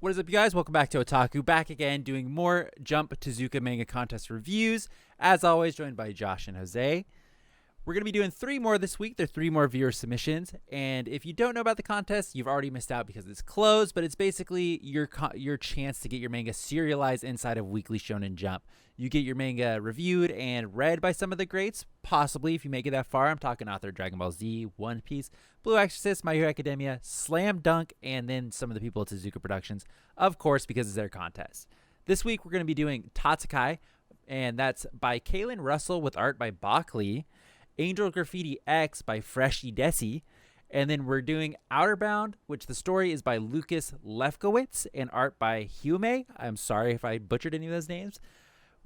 What is up, you guys? Welcome back to Otaku. Back again doing more Jump Tezuka Manga Contest reviews. As always, joined by Josh and Jose. We're going to be doing 3 more this week. There are 3 more viewer submissions. And if you don't know about the contest, you've already missed out because it's closed. But it's basically your chance to get your manga serialized inside of Weekly Shonen Jump. You get your manga reviewed and read by some of the greats. Possibly, if you make it that far. I'm talking author Dragon Ball Z, One Piece, Blue Exorcist, My Hero Academia, Slam Dunk, and then some of the people at Tezuka Productions. Of course, because it's their contest. This week, we're going to be doing Tatakai. And that's by Kaylin Russell with art by Bockley. Angel Graffiti X by Freshie Desi. And then we're doing Outerbound, which the story is by Lucas Lefkowitz and art by Hume. I'm sorry if I butchered any of those names.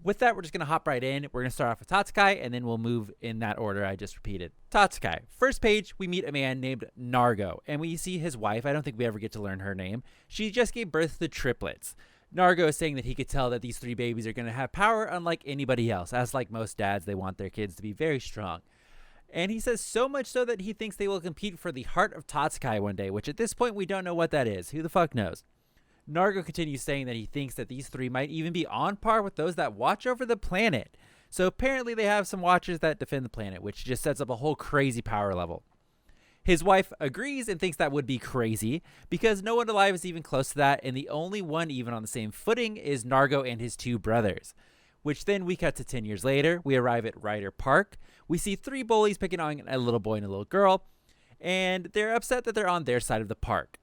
With that, we're just going to hop right in. We're going to start off with Tatsukai, and then we'll move in that order I just repeated. Tatsukai. First page, we meet a man named Nargo, and we see his wife. I don't think we ever get to learn her name. She just gave birth to triplets. Nargo is saying that he could tell that these 3 babies are going to have power unlike anybody else. As like most dads, they want their kids to be very strong. And he says so much so that he thinks they will compete for the heart of Tatsukai one day, which at this point we don't know what that is. Who the fuck knows? Nargo continues saying that he thinks that these 3 might even be on par with those that watch over the planet. So apparently they have some watchers that defend the planet, which just sets up a whole crazy power level. His wife agrees and thinks that would be crazy because no one alive is even close to that, and the only one even on the same footing is Nargo and his 2 brothers. Which then we cut to 10 years later. We arrive at Ryder Park. We see 3 bullies picking on a little boy and a little girl, and they're upset that they're on their side of the park.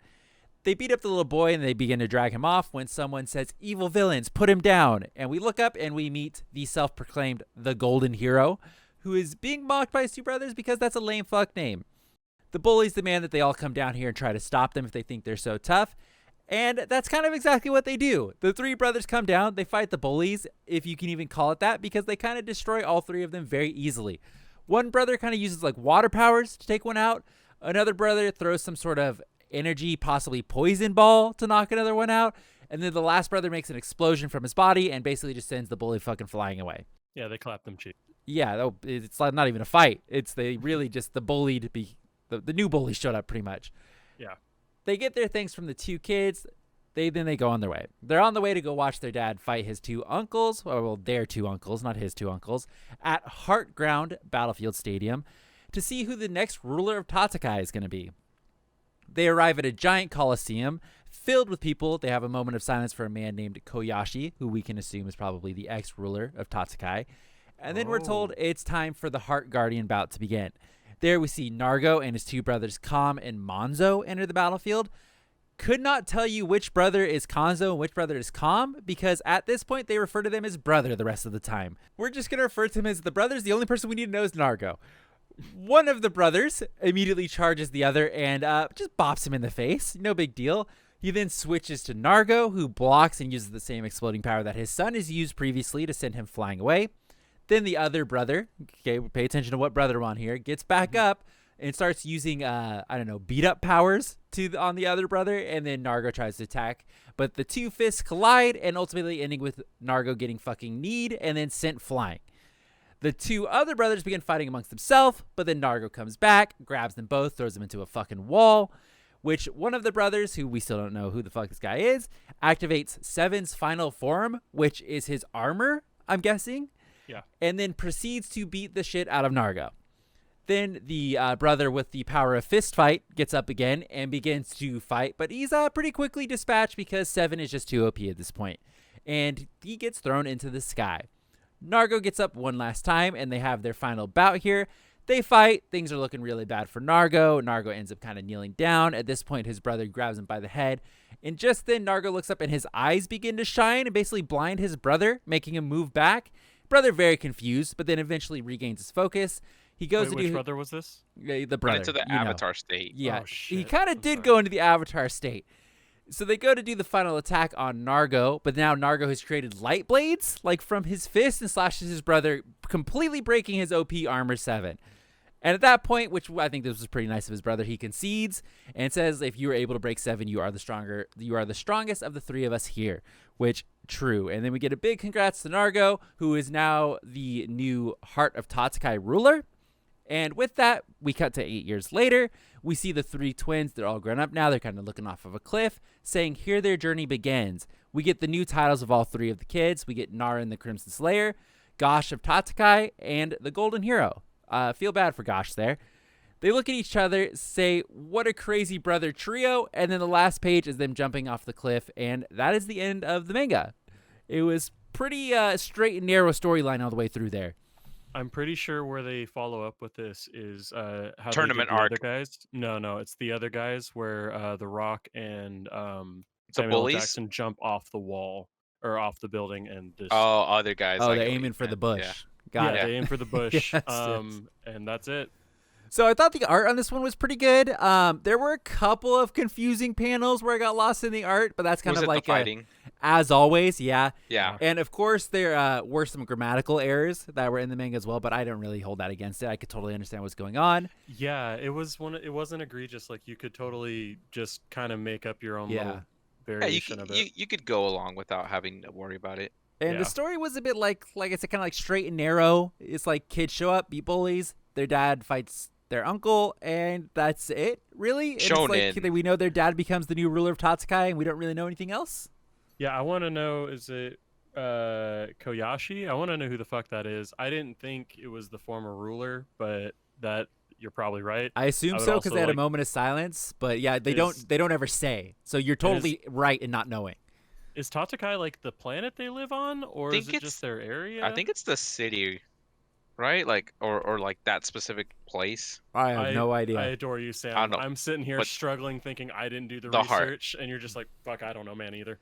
They beat up the little boy and they begin to drag him off when someone says, "Evil villains, put him down." And we look up and we meet the self-proclaimed The Golden Hero, who is being mocked by his 2 brothers because that's a lame fuck name. The bullies demand that they all come down here and try to stop them if they think they're so tough. And that's kind of exactly what they do. The 3 brothers come down, they fight the bullies, if you can even call it that, because they kind of destroy all 3 of them very easily. One brother kind of uses like water powers to take one out. Another brother throws some sort of energy, possibly poison ball to knock another one out. And then the last brother makes an explosion from his body and basically just sends the bully fucking flying away. Yeah, they clap them cheap. Yeah, it's not even a fight. It's they really just the bullied, the new bully showed up pretty much. Yeah. They get their things from the 2 kids. Then they go on their way. They're on the way to go watch their dad fight his 2 uncles, well, their 2 uncles, not his 2 uncles, at Heartground Battlefield Stadium to see who the next ruler of Tatakai is going to be. They arrive at a giant coliseum filled with people. They have a moment of silence for a man named Koyashi, who we can assume is probably the ex-ruler of Tatakai. And then we're told it's time for the Heart Guardian bout to begin. There we see Nargo and his 2 brothers Kam and Monzo enter the battlefield. Could not tell you which brother is Kanzo and which brother is Kam, because at this point they refer to them as brother the rest of the time. We're just going to refer to him as the brothers. The only person we need to know is Nargo. One of the brothers immediately charges the other and just bops him in the face. No big deal. He then switches to Nargo, who blocks and uses the same exploding power that his son has used previously to send him flying away. Then the other brother, okay, pay attention to what brother on here, gets back up and starts using, beat up powers on the other brother. And then Nargo tries to attack. But the 2 fists collide and ultimately ending with Nargo getting fucking kneed and then sent flying. The 2 other brothers begin fighting amongst themselves, but then Nargo comes back, grabs them both, throws them into a fucking wall, which one of the brothers, who we still don't know who the fuck this guy is, activates Seven's final form, which is his armor, I'm guessing. Yeah. And then proceeds to beat the shit out of Nargo. Then the brother with the power of fist fight gets up again and begins to fight, but he's pretty quickly dispatched because Seven is just too OP at this point. And he gets thrown into the sky. Nargo gets up one last time and they have their final bout here. They fight. Things are looking really bad for Nargo. Nargo ends up kind of kneeling down. At this point, his brother grabs him by the head. And just then, Nargo looks up and his eyes begin to shine and basically blind his brother, making him move back. Brother very confused, but then eventually regains his focus. He goes Which brother was this? The brother. Into the Avatar state. Yeah, Oh, shit. he kind of did go into the Avatar state. So they go to do the final attack on Nargo, but now Nargo has created light blades, like from his fist, and slashes his brother, completely breaking his OP armor 7. And at that point, which I think this was pretty nice of his brother, he concedes and says, "If you were able to break 7, you are the strongest of the 3 of us here," which true. And then we get a big congrats to Nargo, who is now the new Heart of Tatsukai ruler. And with that, we cut to 8 years later. We see the three twins. They're all grown up now. They're kind of looking off of a cliff, saying, here their journey begins. We get the new titles of all three of the kids. We get Nara and the Crimson Slayer, Gosh of Tatakai, and the Golden Hero. Feel bad for Gosh there. They look at each other, say, what a crazy brother trio, and then the last page is them jumping off the cliff, and that is the end of the manga. It was pretty straight and narrow storyline all the way through there. I'm pretty sure where they follow up with this is how Tournament they did the arc. other guys. No, it's the other guys where The Rock and The Samuel L. bullies? Jackson jump off the wall or off the building and just Oh, other guys. Oh, I they're get what aiming you for the meant. bush. Yeah. Got yeah, it. they aim for the bush. Yes, And that's it. So I thought the art on this one was pretty good. There were a couple of confusing panels where I got lost in the art, but that's kind Was of it like the fighting? as always, yeah. Yeah. And of course, there were some grammatical errors that were in the manga as well, but I don't really hold that against it. I could totally understand what's going on. Yeah, it wasn't egregious. Like you could totally just kind of make up your own Yeah. little Yeah, variation of it. you could go along without having to worry about it. And Yeah. the story was a bit like I said, kind of like straight and narrow. It's like kids show up, be bullies, their dad fights their uncle, and that's it, really. And it's like Shonen. we know their dad becomes the new ruler of Tatsukai, and we don't really know anything else. Yeah, I want to know, is it Koyashi? I want to know who the fuck that is. I didn't think it was the former ruler, but that you're probably right. I assume I would so because also they had a like- moment of silence, but yeah, they Is- don't ever say. So you're totally right in not knowing. Is Tatakai like the planet they live on, or Think is it it's- just their area? I think it's the city, right? Like or like that specific place. I have no idea. I adore you, Sam. I don't know, I'm sitting here but struggling, thinking I didn't do the the heart. research, and you're just like, fuck, I don't know, man, either.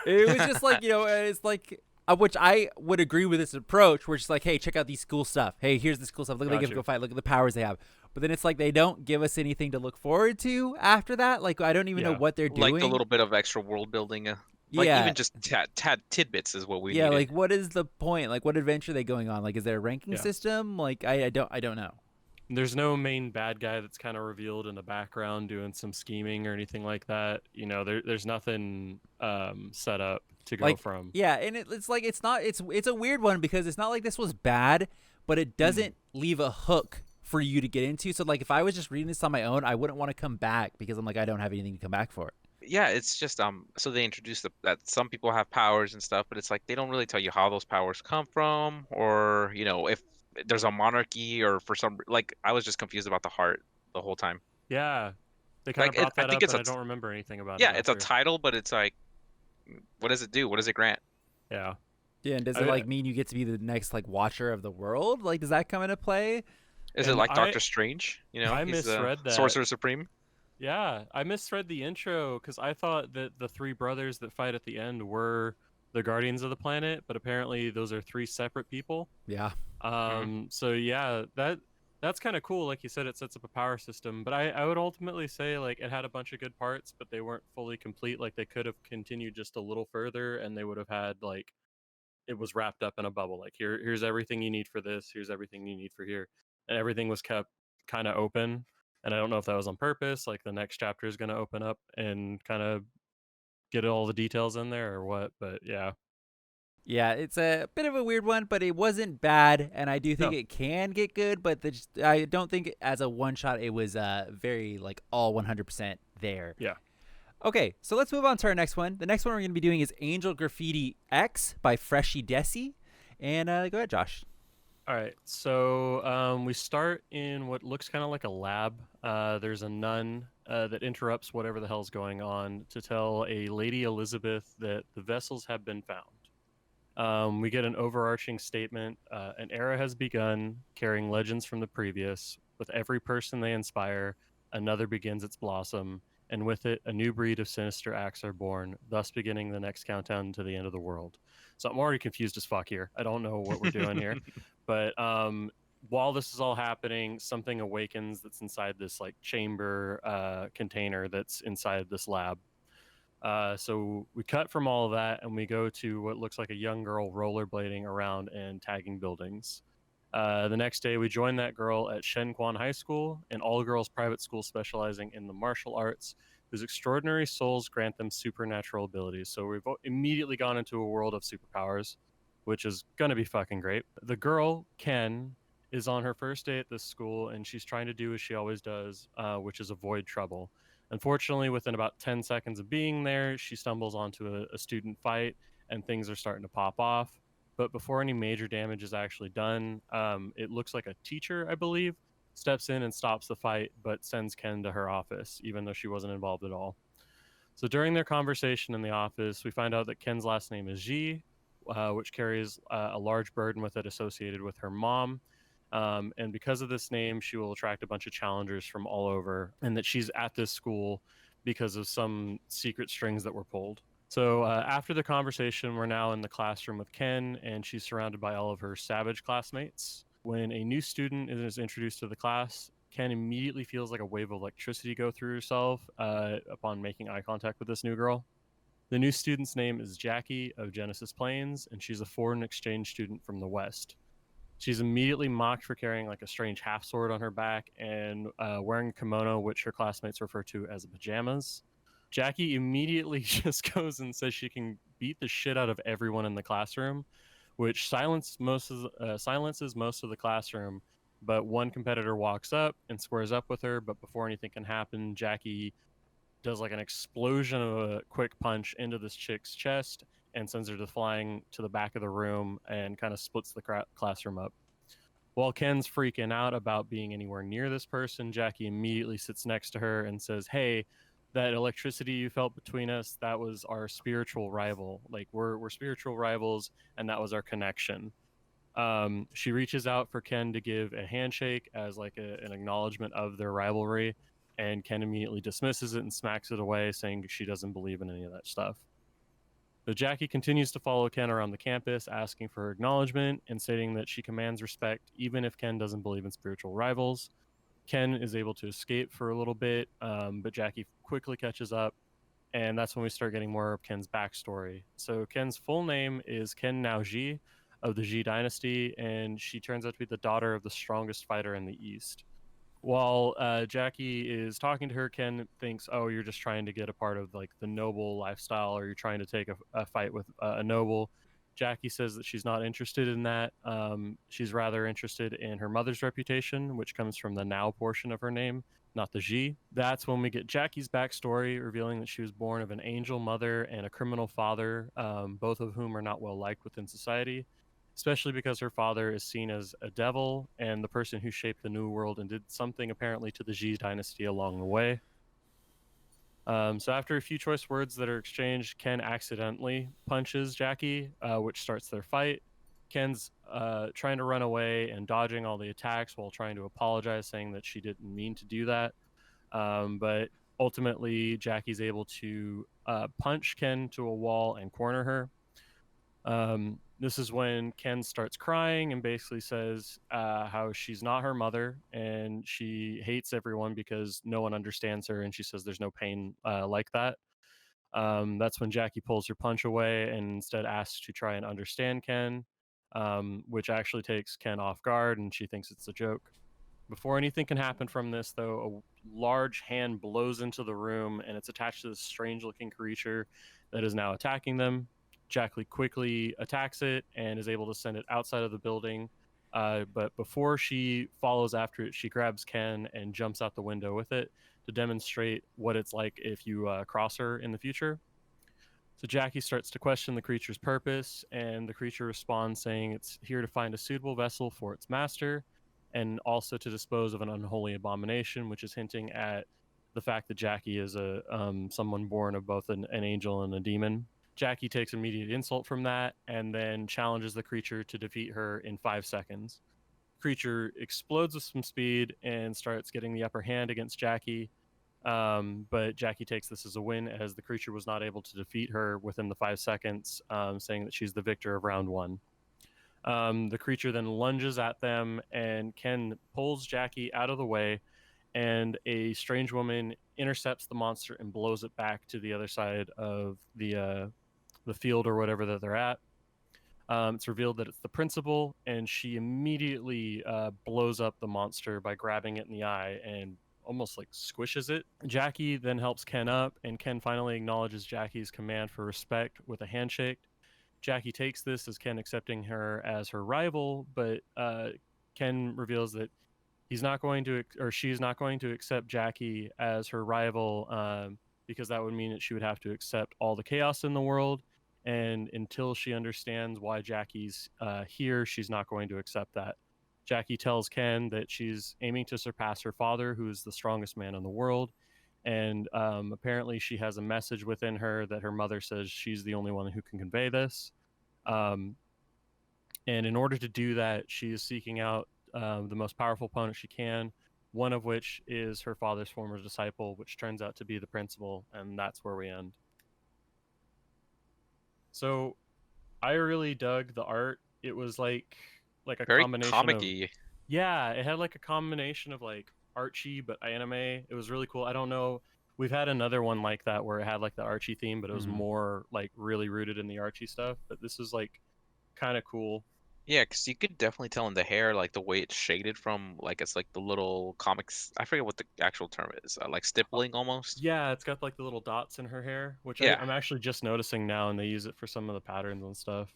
It was just like, it's like, which I would agree with this approach. We're just like, hey, check out these cool stuff. Hey, here's this cool stuff. Look at they Got give you. go fight. Look at the powers they have. But then it's like they don't give us anything to look forward to after that. Like I don't even know Yeah. what they're doing. Like a little bit of extra world building. Like yeah, even just tad tidbits is what we yeah. needed. Like what is the point? Like what adventure are they going on? Like is there a ranking Yeah. system? Like I don't know. There's no main bad guy that's kind of revealed in the background doing some scheming or anything like that. There's nothing set up to go Like, from. Yeah, and it's like it's a weird one because it's not like this was bad, but it doesn't leave a hook for you to get into. So like if I was just reading this on my own, I wouldn't want to come back because I'm like I don't have anything to come back for. Yeah, it's just so they introduced that some people have powers and stuff, but it's like they don't really tell you how those powers come from, or if there's a monarchy, or for some, like I was just confused about the heart the whole time. Yeah, they kind of Like, brought I that think up, it's and a I don't remember anything about Yeah, it. it's a after. title, but it's like, what does it do? What does it grant? Yeah. Yeah, and does I- it like mean you get to be the next like watcher of the world? Like does that come into play? Is it And like I- Doctor Strange? I he's the misread that. Sorcerer Supreme. Yeah, I misread the intro because I thought that the three brothers that fight at the end were the guardians of the planet, but apparently those are three separate people. Yeah. So yeah, that's kind of cool. Like you said, it sets up a power system, but I would ultimately say like it had a bunch of good parts, but they weren't fully complete. Like they could have continued just a little further, and they would have had like it was wrapped up in a bubble. Like here's everything you need for this. Here's everything you need for here, and everything was kept kind of open. And I don't know if that was on purpose. Like the next chapter is going to open up and kind of get all the details in there or what. But yeah. Yeah, it's a bit of a weird one, but it wasn't bad, and I do think No. it can get good, but I don't think as a one shot it was very like all 100% there. Yeah. Okay, so let's move on to our next one. The next one we're going to be doing is Angel Graffiti X by Freshie Desi. And go ahead, Josh. All right. So we start in what looks kind of like a lab. There's a nun that interrupts whatever the hell's going on to tell a Lady Elizabeth that the vessels have been found. We get an overarching statement. An era has begun, carrying legends from the previous. With every person they inspire, another begins its blossom, and with it, a new breed of sinister acts are born, thus beginning the next countdown to the end of the world. So I'm already confused as fuck here. I don't know what we're doing here. But while this is all happening, something awakens that's inside this like chamber container that's inside this lab. So we cut from all of that and we go to what looks like a young girl rollerblading around and tagging buildings. The next day, we join that girl at Shenquan High School, an all-girls private school specializing in the martial arts, whose extraordinary souls grant them supernatural abilities. So we've immediately gone into a world of superpowers, which is going to be fucking great. The girl, Ken, is on her first day at this school, and she's trying to do as she always does, which is avoid trouble. Unfortunately, within about 10 seconds of being there, she stumbles onto a student fight, and things are starting to pop off. But before any major damage is actually done, it looks like a teacher, I believe, steps in and stops the fight, but sends Ken to her office, even though she wasn't involved at all. So during their conversation in the office, we find out that Ken's last name is Ji, which carries a large burden with it associated with her mom. And because of this name, she will attract a bunch of challengers from all over, and that she's at this school because of some secret strings that were pulled. So after the conversation, we're now in the classroom with Ken, and she's surrounded by all of her savage classmates. When a new student is introduced to the class, Ken immediately feels like a wave of electricity go through herself upon making eye contact with this new girl. The new student's name is Jackie of Genesis Plains, and she's a foreign exchange student from the West. She's immediately mocked for carrying a strange half sword on her back and wearing a kimono, which her classmates refer to as pajamas. Jackie immediately just goes and says she can beat the shit out of everyone in the classroom, which silences most of the classroom. But one competitor walks up and squares up with her, but before anything can happen, Jackie does an explosion of a quick punch into this chick's chest and sends her flying to the back of the room and kind of splits the classroom up. While Ken's freaking out about being anywhere near this person, Jackie immediately sits next to her and says, "Hey, that electricity you felt between us, that was our spiritual rival. We're spiritual rivals, and that was our connection." She reaches out for Ken to give a handshake as an acknowledgement of their rivalry, and Ken immediately dismisses it and smacks it away, saying she doesn't believe in any of that stuff. So Jackie continues to follow Ken around the campus, asking for acknowledgement and stating that she commands respect even if Ken doesn't believe in spiritual rivals. Ken is able to escape for a little bit, but Jackie quickly catches up, and that's when we start getting more of Ken's backstory. So Ken's full name is Ken Naoji of the Ji dynasty, and she turns out to be the daughter of the strongest fighter in the East. While Jackie is talking to her, Ken thinks, "Oh, you're just trying to get a part of the noble lifestyle, or you're trying to take a fight with a noble." Jackie says that she's not interested in that. She's rather interested in her mother's reputation, which comes from the Now portion of her name, not the Ji. That's when we get Jackie's backstory, revealing that she was born of an angel mother and a criminal father, both of whom are not well liked within society, especially because her father is seen as a devil and the person who shaped the New World and did something apparently to the Ji dynasty along the way. So after a few choice words that are exchanged, Ken accidentally punches Jackie, which starts their fight. Ken's trying to run away and dodging all the attacks while trying to apologize, saying that she didn't mean to do that. But ultimately, Jackie's able to punch Ken to a wall and corner her. This is when Ken starts crying and basically says how she's not her mother and she hates everyone because no one understands her, and she says there's no pain like that. That's when Jackie pulls her punch away and instead asks to try and understand Ken, which actually takes Ken off guard, and she thinks it's a joke. Before anything can happen from this, though, a large hand blows into the room and it's attached to this strange looking creature that is now attacking them. Jackie quickly attacks it and is able to send it outside of the building. But before she follows after it, she grabs Ken and jumps out the window with it to demonstrate what it's like if you cross her in the future. So Jackie starts to question the creature's purpose, and the creature responds saying it's here to find a suitable vessel for its master and also to dispose of an unholy abomination, which is hinting at the fact that Jackie is someone born of both an angel and a demon. Jackie takes immediate insult from that and then challenges the creature to defeat her in 5 seconds. The creature explodes with some speed and starts getting the upper hand against Jackie, but Jackie takes this as a win as the creature was not able to defeat her within the 5 seconds, saying that she's the victor of round one. The creature then lunges at them, and Ken pulls Jackie out of the way, and a strange woman intercepts the monster and blows it back to the other side of the field or whatever that they're at. It's revealed that it's the principal, and she immediately blows up the monster by grabbing it in the eye and almost squishes it. Jackie then helps Ken up, and Ken finally acknowledges Jackie's command for respect with a handshake. Jackie takes this as Ken accepting her as her rival, but Ken reveals that he's not going to, or she's not going to accept Jackie as her rival, because that would mean that she would have to accept all the chaos in the world. And until she understands why Jackie's here, she's not going to accept that. Jackie tells Ken that she's aiming to surpass her father, who is the strongest man in the world. And apparently she has a message within her that her mother says she's the only one who can convey this. And in order to do that, she is seeking out the most powerful opponent she can, one of which is her father's former disciple, which turns out to be the principal, and that's where we end. So I really dug the art. It was like a Very combination comic-y. of, yeah, it had like a combination of like Archie but anime. It was really cool. I don't know, we've had another one like that where it had like the Archie theme, but it was more like really rooted in the Archie stuff. But this is like kind of cool. Yeah, because you could definitely tell in the hair, like the way it's shaded from, like it's like the little comics. I forget what the actual term is, like stippling almost. Yeah, it's got like the little dots in her hair, which Yeah. I'm actually just noticing now, and they use it for some of the patterns and stuff.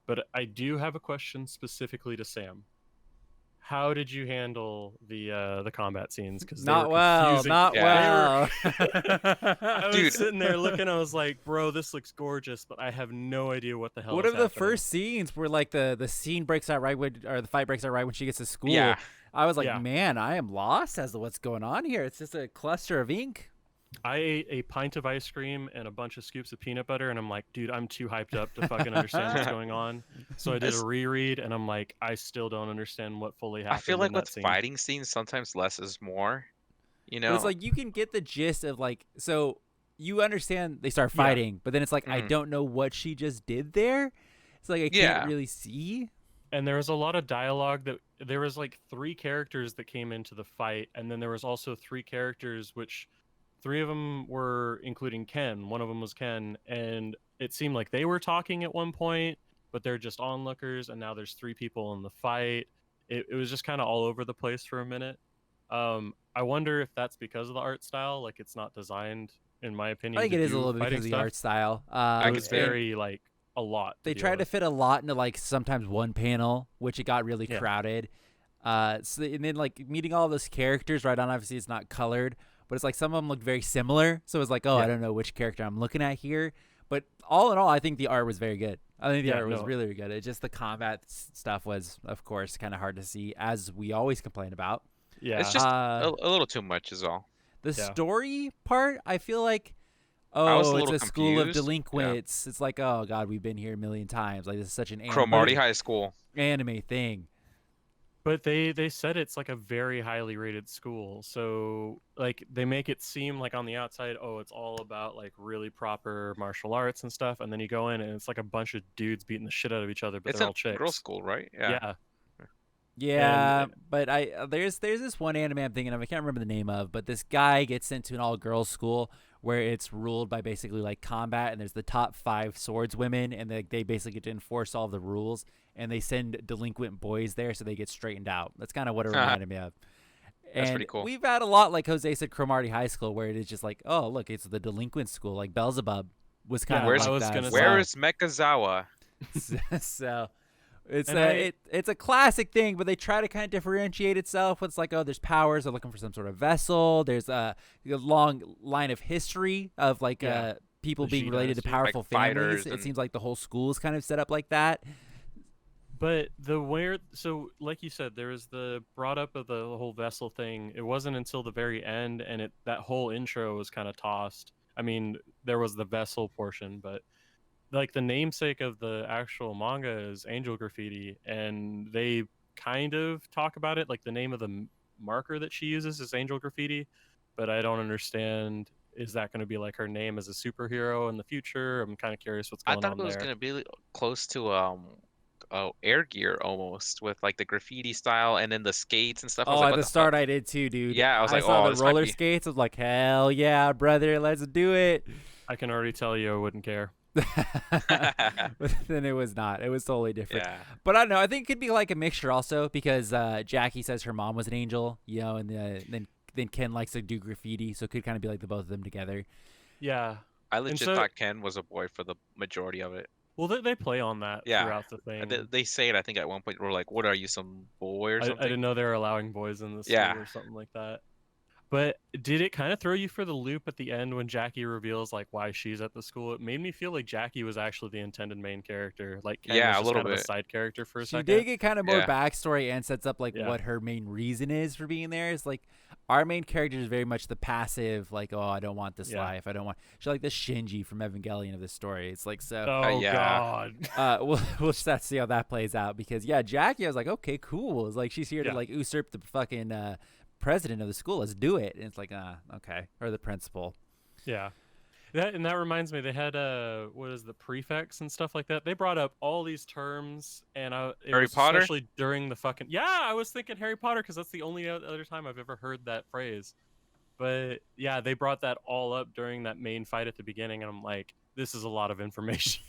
But I do have a question specifically to Sam. How did you handle the combat scenes? Because Not well, not well. I was Dude. sitting there looking. I was like, "Bro, this looks gorgeous," but I have no idea what the hell. One is of the happening. first scenes where like the scene breaks out right when, or the fight breaks out right when she gets to school. Yeah. I was like, Yeah. man, I am lost as to what's going on here. It's just a cluster of ink. I ate a pint of ice cream and a bunch of scoops of peanut butter, and I'm like, dude, I'm too hyped up to fucking understand what's going on. So I did a reread, and I'm like, I still don't understand what fully happened. I feel like in that with scene. fighting scenes, sometimes less is more. You But know? it's like you can get the gist of like, so you understand they start fighting, but then it's like I don't know what she just did there. It's like I can't really see. And there was a lot of dialogue that there was like 3 characters that came into the fight, and then there was also 3 characters which 3 of them were including Ken. One of them was Ken, and it seemed like they were talking at one point, but they're just onlookers, and now there's 3 people in the fight. It was just kind of all over the place for a minute. I wonder if that's because of the art style. Like, it's not designed, in my opinion. I think to it is a do little bit fighting because of the stuff. art style. It was very like a lot. They deal tried to with. fit a lot into like sometimes one panel, which it got really crowded. So and then like meeting all those characters right on. Obviously, it's not colored, but it's like some of them look very similar. So it's like, oh, I don't know which character I'm looking at here. But all in all, I think the art was very good. I think the art was really, really good. It just the combat stuff was, of course, kind of hard to see, as we always complain about. Yeah, It's just a little too much is all. The story part, I feel like, it's a school of delinquents. It's like, oh god, we've been here a million times. Like, this is such an Cromartie High School anime thing. But they said it's like a very highly rated school. So like they make it seem like on the outside, oh, it's all about like really proper martial arts and stuff, and then you go in and it's like a bunch of dudes beating the shit out of each other, but It's they're a all chicks. girls' school, right? Yeah, but there's this one anime I'm thinking of. I can't remember the name of, but this guy gets sent to an all-girls school where it's ruled by basically like combat, and there's the top 5 swordswomen, and they basically get to enforce all of the rules, and they send delinquent boys there so they get straightened out. That's kind of what it reminded me of. That's And pretty cool. we've had a lot, like Jose said, Cromartie High School, where it is just like, oh, look, it's the delinquent school. Like Beelzebub was kind of Where's- like that. Where is Mekazawa? So it's a classic thing, but they try to kind of differentiate itself. It's like, oh, there's powers. They're looking for some sort of vessel. There's a long line of history of like people The being Shi related to dynasty. powerful Like fighters families. It and- seems like the whole school is kind of set up like that. But so like you said, there was the brought up of the whole vessel thing. It wasn't until the very end, and that whole intro was kind of tossed. I mean, there was the vessel portion, but like the namesake of the actual manga is Angel Graffiti, and they kind of talk about it. Like the name of the marker that she uses is Angel Graffiti, but I don't understand. Is that going to be like her name as a superhero in the future? I'm kind of curious what's I going thought on it was there. gonna be close to Air Gear almost, with like the graffiti style and then the skates and stuff. I was Oh, like, at what the fuck? start I did too, dude. Yeah, I was like, saw oh, the this might roller be- skates. I was like, hell yeah, brother, let's do it. I can already tell you I wouldn't care. But then it was not. It was totally different. Yeah. But I don't know. I think it could be like a mixture also, because Jackie says her mom was an angel, you know, and then Ken likes to do graffiti, so it could kind of be like the both of them together. Yeah. I legit so- thought Ken was a boy for the majority of it. Well, they play on that Yeah, throughout the thing. they say it. I think at one point we're like, "What are you, some boy or I something?" didn't know they were allowing boys in the Yeah, school or something like that. But did it kind of throw you for the loop at the end when Jackie reveals like why she's at the school? It made me feel like Jackie was actually the intended main character. Like Ken yeah, was a just little kind of a bit. side character for a She did second. get kind of more Yeah, backstory and sets up like Yeah. what her main reason is for being there. Is like our main character is very much the passive, like, oh, I don't want this Yeah. life. I don't want. She's like the Shinji from Evangelion of this story. It's like so. Oh yeah. God. We'll just have to see how that plays out because yeah, Jackie, I was like, okay, cool. It's like she's here to Yeah. like usurp the fucking president of the school. Let's do it. And it's like, okay, or the principal. Yeah. That reminds me, they had what is the prefects and stuff like that. They brought up all these terms, and it Harry was Potter? especially during the fucking I was thinking Harry Potter because that's the only other time I've ever heard that phrase. But yeah, they brought that all up during that main fight at the beginning, and I'm like, this is a lot of information.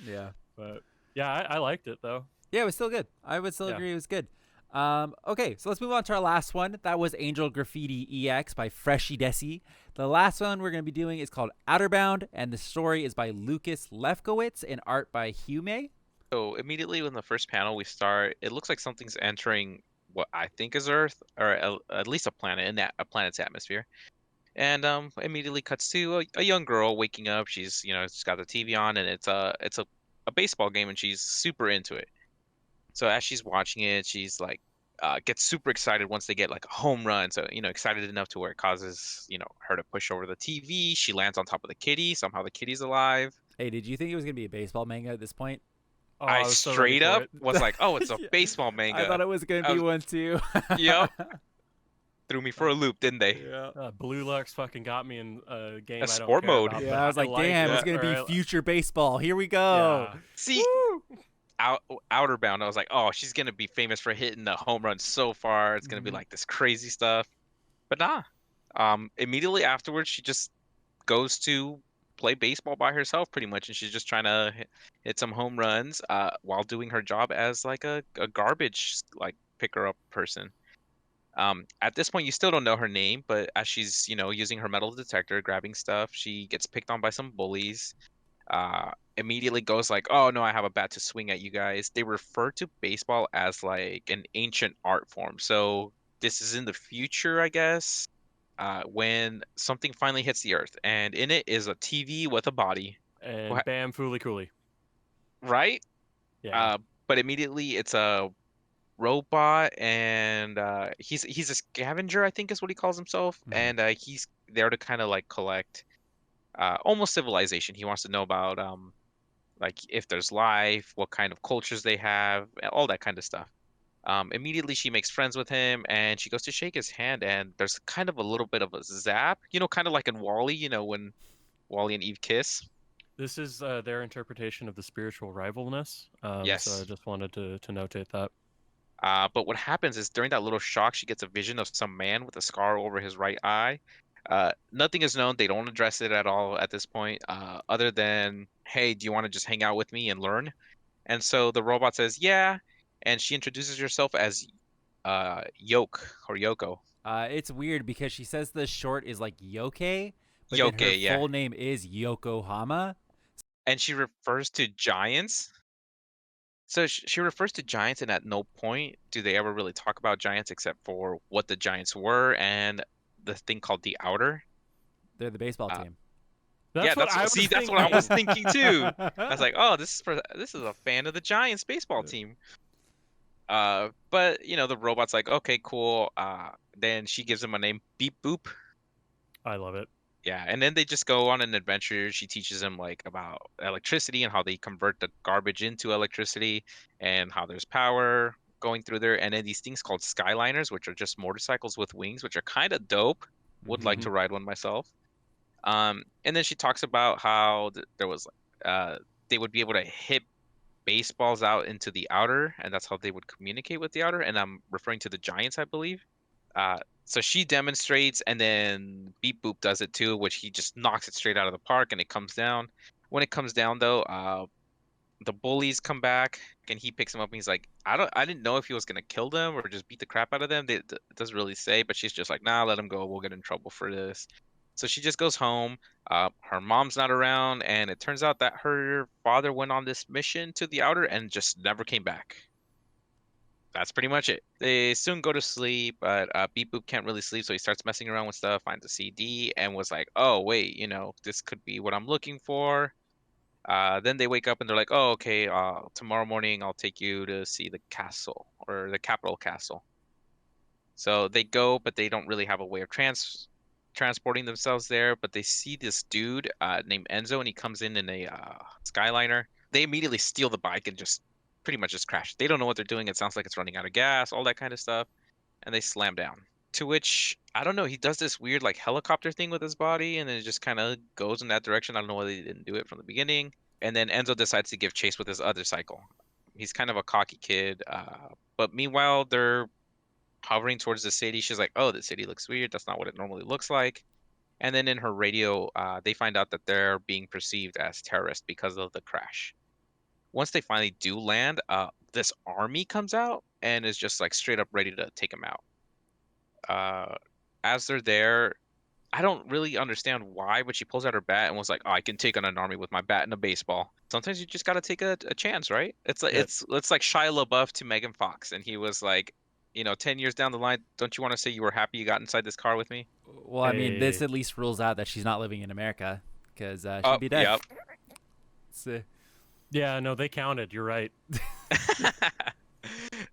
Yeah. But yeah, I liked it though. Yeah, it was still good. I would still Yeah. agree it was good. Okay, so let's move on to our last one. That was Angel Graffiti EX by Freshie Desi. The last one we're going to be doing is called Outerbound, and the story is by Lucas Lefkowitz and art by Hume. So immediately in the first panel we start, it looks like something's entering what I think is Earth, or at least a planet in that a planet's atmosphere. And immediately cuts to a young girl waking up. She's she's got the TV on, and it's a baseball game, and she's super into it. So as she's watching it, she's like gets super excited once they get like a home run. So excited enough to where it causes her to push over the TV. She lands on top of the kitty. Somehow the kitty's alive. Hey, did you think it was going to be a baseball manga at this point? Oh, I I was so ready straight for up it. was like, oh, it's a Yeah. baseball manga. I thought it was going I to be was- one too. Yep. Threw me for a loop, didn't they? Yeah. Blue Lux fucking got me in a game. I don't sport care mode. about, Yeah, but I was like, damn, it's it. going to Or be future baseball. Here we go. Yeah. See, Outerbound, I was like, oh, she's gonna be famous for hitting the home run so far. It's gonna be Mhm. like this crazy stuff. But nah. Immediately afterwards, she just goes to play baseball by herself, pretty much, and she's just trying to hit some home runs, while doing her job as like a garbage like picker up person. At this point, you still don't know her name, but as she's using her metal detector, grabbing stuff, she gets picked on by some bullies. Immediately goes like, "Oh no, I have a bat to swing at you guys." They refer to baseball as like an ancient art form. So this is in the future, I guess, when something finally hits the earth, and in it is a TV with a body, And bam, fooly cooly. right? Yeah. But immediately it's a robot, and he's a scavenger, I think is what he calls himself, Mhm. and he's there to kind of like collect almost civilization. He wants to know about like if there's life, what kind of cultures they have, all that kind of stuff. Immediately she makes friends with him, and she goes to shake his hand, and there's kind of a little bit of a zap, kind of like in Wall-E, when Wall-E and Eve kiss. This is their interpretation of the spiritual rivalness. So I Yes. just wanted to notate that. But what happens is during that little shock, she gets a vision of some man with a scar over his right eye. Nothing is known. They don't address it at all at this point, other than, hey, do you want to just hang out with me and learn? And so the robot says, yeah. And she introduces herself as Yoke or Yoko. It's weird because she says the short is like Yoke, but then her Yoke, yeah. full name is Yokohama. And she refers to giants. So she refers to giants, and at no point do they ever really talk about giants except for what the giants were and the thing called the Outer. They're the baseball Uh, team. That's what I was that's what I was thinking. thinking too. I was like, oh, this is a fan of the Giants baseball team. But the robot's like, okay, cool. Then she gives him a name, Beep Boop. I love it. Yeah, and then they just go on an adventure. She teaches him like about electricity and how they convert the garbage into electricity, and how there's power going through there. And then these things called Skyliners, which are just motorcycles with wings, which are kind of dope. Would like to ride one myself. And then she talks about how there was they would be able to hit baseballs out into the outer, and that's how they would communicate with the outer. And I'm referring to the Giants, I believe. So she demonstrates, and then Beep Boop does it too, which he just knocks it straight out of the park, and it comes down. When it comes down, though, the bullies come back, and he picks him up, and he's like, I didn't know if he was gonna kill them or just beat the crap out of them. It doesn't really say, but she's just like, nah, let him go. We'll get in trouble for this. So she just goes home. Her mom's not around, and it turns out that her father went on this mission to the outer and just never came back. That's pretty much it. They soon go to sleep, but Beep Boop can't really sleep, so he starts messing around with stuff, finds a CD, and was like, "Oh wait, this could be what I'm looking for." Then they wake up and they're like, "Oh, okay. Tomorrow morning I'll take you to see the castle or the capital castle." So they go, but they don't really have a way of transporting themselves there. But they see this dude named Enzo, and he comes in a Skyliner. They immediately steal the bike and just pretty much just crash. They don't know what they're doing. It sounds like it's running out of gas, all that kind of stuff, and they slam down. To which I don't know, he does this weird like helicopter thing with his body, and then it just kind of goes in that direction. I don't know whether he didn't do it from the beginning. And then Enzo decides to give chase with his other cycle. He's kind of a cocky kid, but meanwhile they're hovering towards the city. She's like, "Oh, the city looks weird. That's not what it normally looks like." And then in her radio, they find out that they're being perceived as terrorists because of the crash. Once they finally do land, this army comes out and is just like straight up ready to take them out. As they're there, I don't really understand why, but she pulls out her bat and was like, "Oh, I can take on an army with my bat and a baseball." Sometimes you just gotta take a chance, right? It's like Yeah. it's like Shia LaBeouf to Megan Fox, and he was like, 10 years down the line, don't you want to say you were happy you got inside this car with me? Well, I mean, this Hey. at least rules out that she's not living in America because Oh, she'd be dead. yep. So, Yeah, no, they counted. You're right.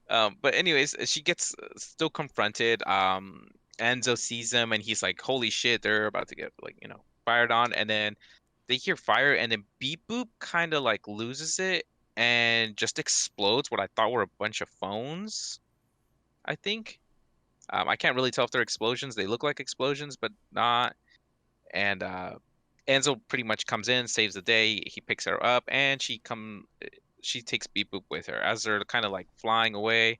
But anyways, she gets still confronted. Enzo sees them and he's like, "Holy shit, they're about to get like, fired on." And then they hear fire and then Beep Boop kind of like loses it and just explodes what I thought were a bunch of phones, I think. I can't really tell if they're explosions. They look like explosions, but not. And Enzo pretty much comes in, saves the day. He picks her up, and she takes Beep Boop with her. As they're kind of like flying away,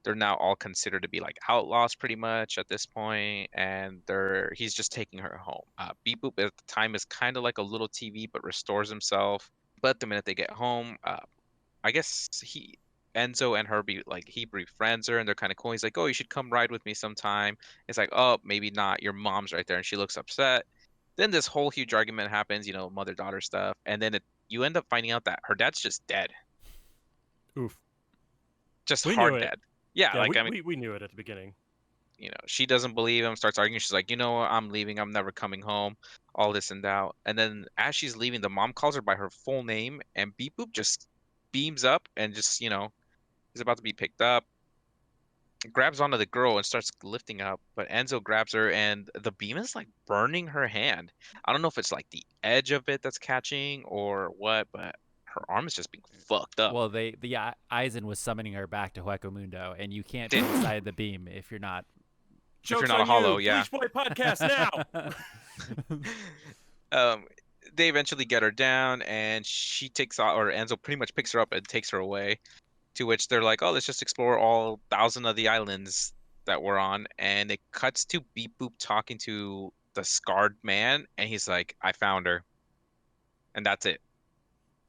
they're now all considered to be like outlaws pretty much at this point, and he's just taking her home. Beep Boop at the time is kind of like a little TV, but restores himself. But the minute they get home, I guess Enzo and her he befriends her, and they're kind of cool. He's like, "Oh, you should come ride with me sometime." It's like, "Oh, maybe not. Your mom's right there," and she looks upset. Then this whole huge argument happens, mother daughter stuff, and then you end up finding out that her dad's just dead, Oof. just We hard knew it. dead. Yeah, Yeah, like I mean, we knew it at the beginning. she doesn't believe him, starts arguing. She's like, "You know what? I'm leaving. I'm never coming home." All this and that. And then as she's leaving, the mom calls her by her full name, and Beep Boop just beams up and just, he's about to be picked up, grabs onto the girl and starts lifting up, but Enzo grabs her and the beam is like burning her hand. I don't know if it's like the edge of it that's catching or what, but her arm is just being fucked up. well, Aizen was summoning her back to Hueco Mundo, and you can't be Did- inside the beam if you're not. you're not a hollow, yeah. Bleach Boy podcast now. They eventually get her down and she takes off, or Enzo pretty much picks her up and takes her away. To which they're like, "Oh, let's just explore all 1,000 of the islands that we're on." And it cuts to Beep Boop talking to the scarred man, and he's like, "I found her," and that's it.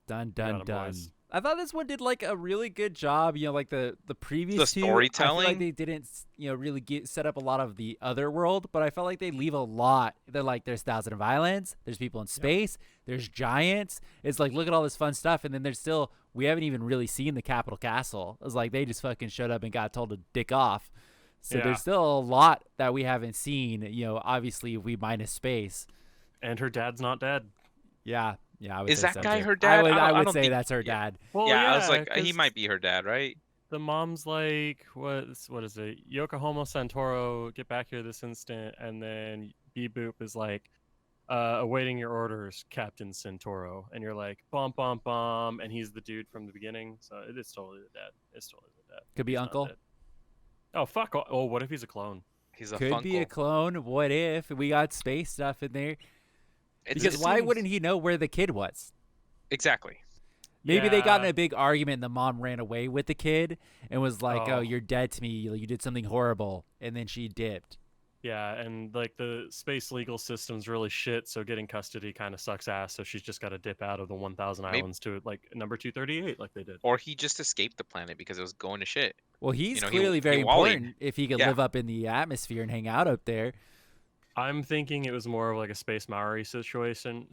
Dun Got dun 'em, dun. boys. I thought this one did like a really good job. Like the previous The two, I feel like storytelling? they didn't really set up a lot of the other world, but I felt like they leave a lot. They're like, there's 1,000 of islands, there's people in space, there's giants. It's like, look at all this fun stuff, and then there's still, we haven't even really seen the capital castle. It's like they just fucking showed up and got told to dick off. So Yeah. there's still a lot that we haven't seen. Obviously if we minus space. And her dad's not dead. Yeah, I would Is say that so, guy too. her dad? I I would don't say think- that's her yeah. dad. Well, I was like, he 'cause might be her dad, right? The mom's like, what is it? Yokohama Santoro, get back here this instant. And then Beep Boop is like, awaiting your orders, Captain Santoro. And you're like, bum, bum, bum. And he's the dude from the beginning. So it is totally the dad. It's totally the dad. Could be He's not uncle. dead. Oh, fuck. Oh, what if he's a clone? He's a Could be a Funkle. clone. What if we got space stuff in there? Because It why seems- wouldn't he know where the kid was? Exactly. Maybe they got in Yeah. a big argument and the mom ran away with the kid and was like, "Oh, Oh. you're dead to me. You did something horrible," and then she dipped. Yeah, and like the space legal system's really shit, so getting custody kind of sucks ass. So she's just got to dip out of the 1,000 Maybe- islands to like number 238, like they did. Or he just escaped the planet because it was going to shit. Well, he's he- clearly he very wallied. important if he could Yeah. live up in the atmosphere and hang out up there. I'm thinking it was more of like a Space Maori situation.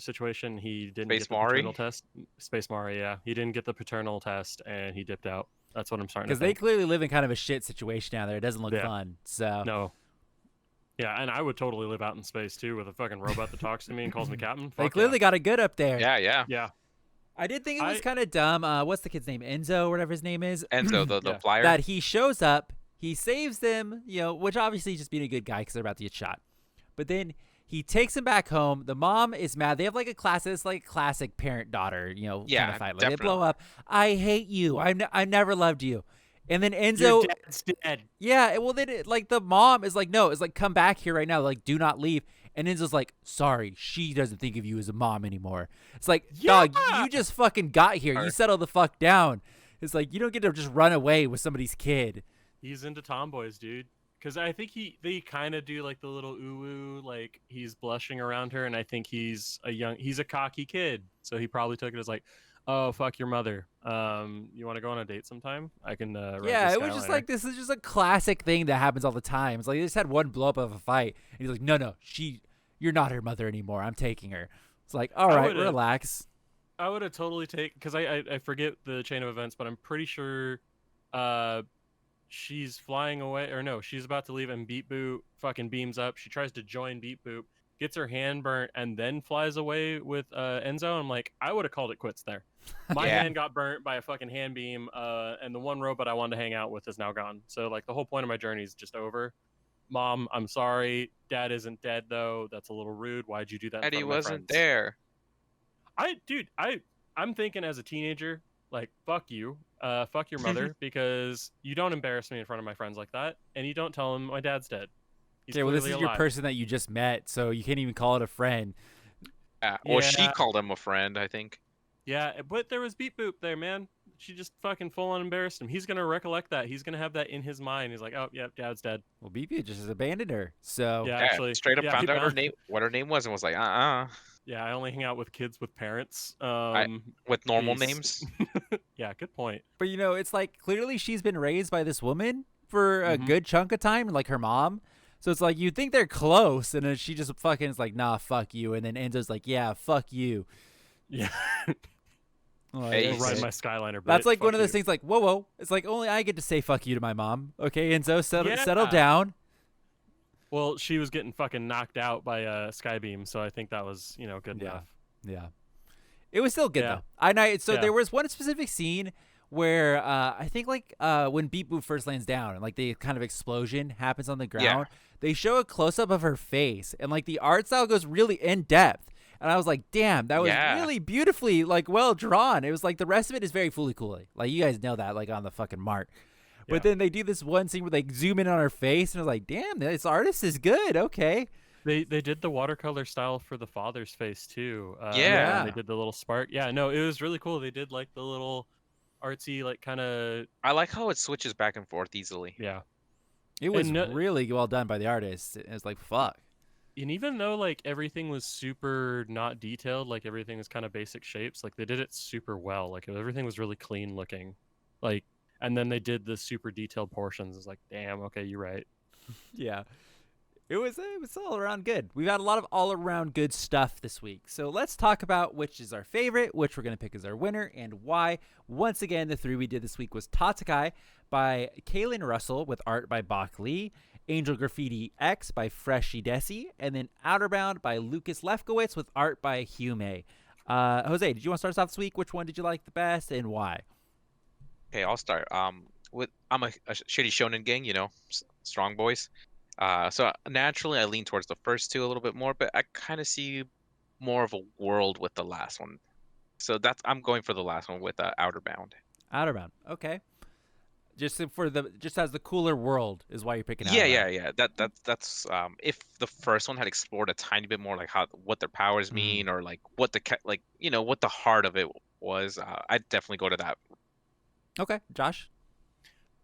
He didn't Space get the paternal Mari. test. Space Maori, yeah. He didn't get the paternal test and he dipped out. That's what I'm starting to Because they think. clearly live in kind of a shit situation down there. It doesn't look Yeah. fun. So No. Yeah, and I would totally live out in space too with a fucking robot that talks to me and calls me captain. they Fuck clearly yeah. got it good up there. Yeah, yeah. Yeah. I did think it was I kind of dumb. What's the kid's name? Enzo, or whatever his name is. Enzo, the Yeah. flyer. That he shows up, he saves them, which obviously just being a good guy because they're about to get shot. But then he takes him back home. The mom is mad. They have like a classic parent-daughter, kind Yeah, of fight. Like they blow definitely. up. I hate you. I never loved you. And then Your Enzo, dad's dead. yeah, well then like the mom is like, no, it's like come back here right now. Like do not leave. And Enzo's like, sorry, she doesn't think of you as a mom anymore. It's like, dog, Yeah! you just fucking got here. You Or- settle the fuck down. It's like you don't get to just run away with somebody's kid. He's into tomboys, dude. Because I think they kind of do like the little ooh, like he's blushing around her, and I think he's a cocky kid, so he probably took it as like, oh fuck your mother. You want to go on a date sometime? I can. Rent Yeah, the it was just Skyliner." like this is just a classic thing that happens all the time. It's like they just had one blow up of a fight, and he's like, no, you're not her mother anymore. I'm taking her. It's like, all I right, would've- relax. I would have totally taken because I forget the chain of events, but I'm pretty sure, she's flying away or no, she's about to leave and Beat Boot fucking beams up. She tries to join Beat Boot, gets her hand burnt, and then flies away with Enzo. I'm like, I would have called it quits there. My Yeah. hand got burnt by a fucking hand beam, and the one robot I wanted to hang out with is now gone. So like the whole point of my journey is just over. Mom, I'm sorry. Dad isn't dead though. That's a little rude. Why'd you do that? In Eddie front of my wasn't friends? there. I'm thinking as a teenager, like fuck you, fuck your mother, because you don't embarrass me in front of my friends like that, and you don't tell them my dad's dead. He's Okay, well, this clearly is your alive. person that you just met, so you can't even call it a friend. Yeah. Or she Yeah. called him a friend, I think. Yeah, but there was Beep Boop there, man. She just fucking full on embarrassed him. He's gonna recollect that. He's gonna have that in his mind. He's like, oh yeah, dad's dead. Well, BP just abandoned her. So Yeah, Yeah, actually, straight up yeah, found he out her found- name, what her name was, and was like, Yeah, I only hang out with kids with parents. with normal Peace. names. Yeah, good point. but it's like clearly she's been raised by this woman for a Mhm. good chunk of time, like her mom. So it's like you think they're close, and then she just fucking is like, nah, fuck you. And then Enzo's like, yeah, fuck you. Yeah, Like, Hey, I'll it's ride like- my Skyliner. that's bitch. like one Fuck of those you. things like, whoa. It's like only I get to say fuck you to my mom. Okay, Enzo, settle Yeah. down. Well, she was getting fucking knocked out by a Skybeam, so I think that was good Yeah. enough. Yeah. It was still good Yeah. though. So Yeah. there was one specific scene where I think like when Beep Boop first lands down and like the kind of explosion happens on the ground, they show a close up of her face and like the art style goes really in depth. And I was like, damn, that was Yeah. really beautifully like well drawn. It was like the rest of it is very fooly cooly. Like you guys know that like on the fucking mark. But Yeah. then they do this one scene where they zoom in on her face and I was like, damn, this artist is good. Okay. They did the watercolor style for the father's face too. Yeah. and they did the little spark. Yeah, no, it was really cool. They did like the little artsy, like kind of I like how it switches back and forth easily. yeah. It was And no- really well done by the artist. It was like, fuck. And even though like everything was super not detailed, like everything was kind of basic shapes, like they did it super well. Like everything was really clean looking. Like, and then they did the super detailed portions. It's like, damn, okay, you're right. Yeah. It was all around good. We've had a lot of all around good stuff this week. So let's talk about which is our favorite, which we're going to pick as our winner, and why. Once again, the three we did this week was Tatakai by Kaylin Russell with art by Bach Lee, Angel Graffiti X by Freshy Desi, and then Outerbound by Lucas Lefkowitz with art by Hume. Jose, did you want to start us off this week? Which one did you like the best and why? Okay, I'll start. I'm a shitty shonen gang, strong boys. So naturally I lean towards the first two a little bit more, but I kind of see more of a world with the last one. So I'm going for the last one with Outerbound. Outerbound. Okay. Just as the cooler world is why you're picking Outerbound. Yeah. That's if the first one had explored a tiny bit more, like what their powers mean, or like what what the heart of it was, I'd definitely go to that. Okay, Josh.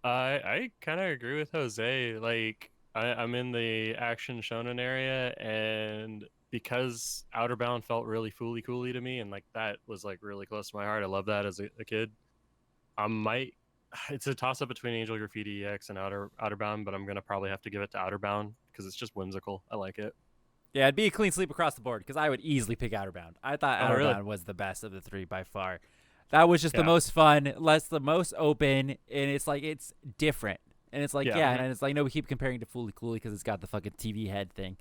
I kind of agree with Jose. Like, I'm in the action shonen area, and because Outerbound felt really fooly cooly to me, and like that was like really close to my heart. I love that as a kid. It's a toss up between Angel Graffiti EX and Outerbound, but I'm gonna probably have to give it to Outerbound because it's just whimsical. I like it. Yeah, it'd be a clean sweep across the board because I would easily pick Outerbound. I thought Oh, Outerbound really? was the best of the three by far. That was just the Yeah. most fun, the most open, and it's like it's different. And it's like, Yeah. yeah, and it's like, no, we keep comparing to Fooly Cooley because it's got the fucking TV head thing.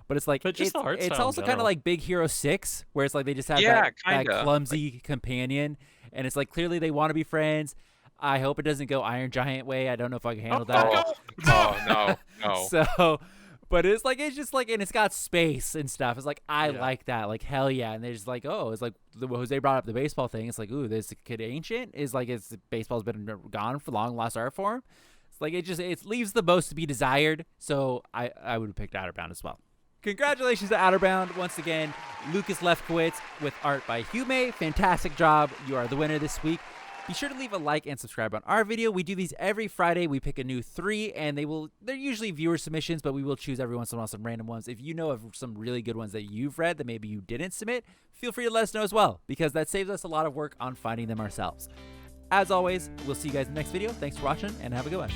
But it's like, But just the art it's style in also kind of general. like Big Hero 6, where it's like they just have Yeah, that kinda. clumsy companion. And it's like, clearly they want to be friends. I hope it doesn't go Iron Giant way. I don't know if I can handle that. Oh no. So, but it's like, it's just like, and it's got space and stuff. It's like, I Yeah. like that. Like, hell yeah. And they're just like, oh, it's like Jose brought up the baseball thing. It's like, ooh, this kid ancient is like, baseball's been gone for long, lost art form. It's like, it leaves the most to be desired. So I would have picked Outerbound as well. Congratulations to Outerbound. Once again, Lucas Lefkowitz with art by Hume. Fantastic job. You are the winner this week. Be sure to leave a like and subscribe on our video. We do these every Friday. We pick a new 3, and they're usually viewer submissions, but we will choose every once in a while some random ones. If you know of some really good ones that you've read that maybe you didn't submit, feel free to let us know as well, because that saves us a lot of work on finding them ourselves. As always, we'll see you guys in the next video. Thanks for watching, and have a good one.